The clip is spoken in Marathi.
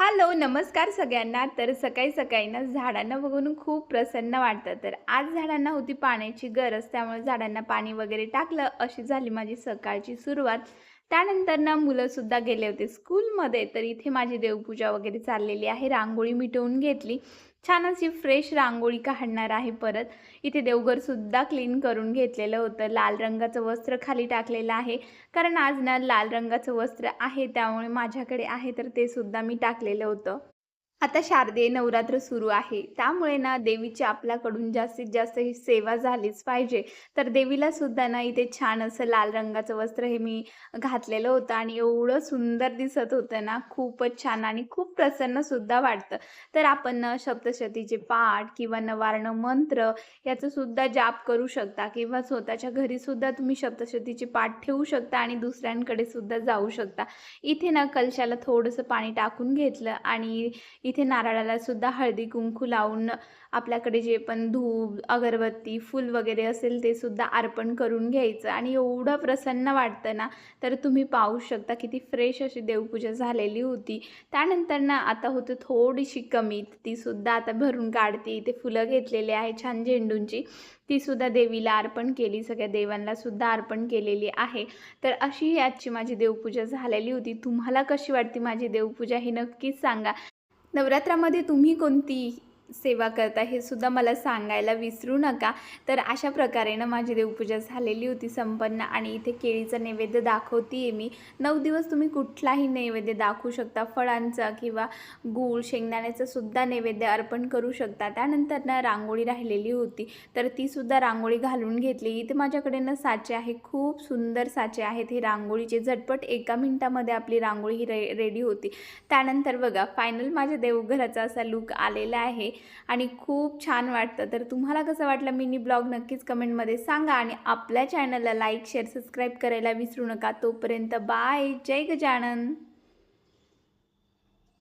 हॅलो, नमस्कार सगळ्यांना. तर सकाळी-सकाळी ना झाडांना बघून खूप प्रसन्न वाटतं. तर आज झाडांना होती पाण्याची गरज, त्यामुळे झाडांना पाणी वगैरे टाकलं. अशी झाली माझी सकाळची सुरुवात. त्यानंतर ना मुलंसुद्धा गेले होते स्कूलमध्ये. तर इथे माझी देवपूजा वगैरे चाललेली आहे. रांगोळी मिटवून घेतली. छान अशी फ्रेश रांगोळी काढणार आहे परत. इथे देवघरसुद्धा क्लीन करून घेतलेलं होतं. लाल रंगाचं वस्त्र खाली टाकलेलं आहे. कारण आज ना लाल रंगाचं वस्त्र आहे, त्यामुळे माझ्याकडे आहे, तर ते सुद्धा मी टाकलेलं होतं. आता शारदीय नवरात्र सुरू आहे. त्यामुळे ना देवीची आपल्याकडून जास्तीत जास्त ही सेवा झालीच पाहिजे. तर देवीला सुद्धा ना इथे छान असं लाल रंगाचं वस्त्र हे मी घातलेलं होतं आणि एवढं सुंदर दिसत होतं ना, खूपच छान आणि खूप प्रसन्न सुद्धा वाटतं. तर आपण ना सप्तशतीचे पाठ किंवा नवार्ण मंत्र याचं सुद्धा जाप करू शकता किंवा स्वतःच्या घरी सुद्धा तुम्ही सप्तशतीचे पाठ ठेवू शकता आणि दुसऱ्यांकडे सुद्धा जाऊ शकता. इथे ना कलशाला थोडंसं पाणी टाकून घेतलं आणि इथे नारळाला सुद्धा हळदी-कुंकू लावून आपल्याकडे जे पण धूप, अगरबत्ती, फूल वगैरे असेल ते सुद्धा अर्पण करून घ्यायचं आणि एवढं प्रसन्न वाटतं ना, तर तुम्ही पाहू शकता किती फ्रेश अशी देवपूजा झालेली होती. त्यानंतर ना आता होतं थोडीशी कमी, ती सुद्धा आता भरून काढते. इथे फुलं घेतलेली आहे छान झेंडूंची, ती सुद्धा देवीला अर्पण केली. सगळ्या देवांना सुद्धा अर्पण केलेली आहे. तर अशी ही आजची माझी देवपूजा झालेली होती. तुम्हाला कशी वाटते माझी देवपूजा हे नक्कीच सांगा. नवरात्रामध्ये तुम्ही कोणती सेवा करता हे सुद्धा मला सांगायला विसरू नका. तर अशा प्रकारे ना माझी देवपूजा झालेली होती संपन्न आणि इथे केळीचा नैवेद्य दाखवते मी. 9 दिवस तुम्ही कुठलाही नैवेद्य दाखवू शकता. फळांचा किंवा गूळ, शेंगदाण्याचा सुद्धा नैवेद्य अर्पण करू शकता. त्यानंतर ना रांगोळी राहिलेली होती, तर ती सुद्धा रांगोळी घालून घेतली. इथे माझ्याकडे ना साचे आहे, खूप सुंदर साचे आहेत हे रांगोळीचे. झटपट 1 मिनिटामध्ये आपली रांगोळी ही रेडी होती. त्यानंतर बघा फायनल माझ्या देवघराचा असा लूक आलेला आहे आणि खूप छान वाटतं. तर तुम्हाला कसं वाटलं मिनी ब्लॉग नक्कीच कमेंटमध्ये सांगा आणि आपल्या चॅनलला लाईक, शेअर, सबस्क्राईब करायला विसरू नका. तोपर्यंत बाय. जय गजानन.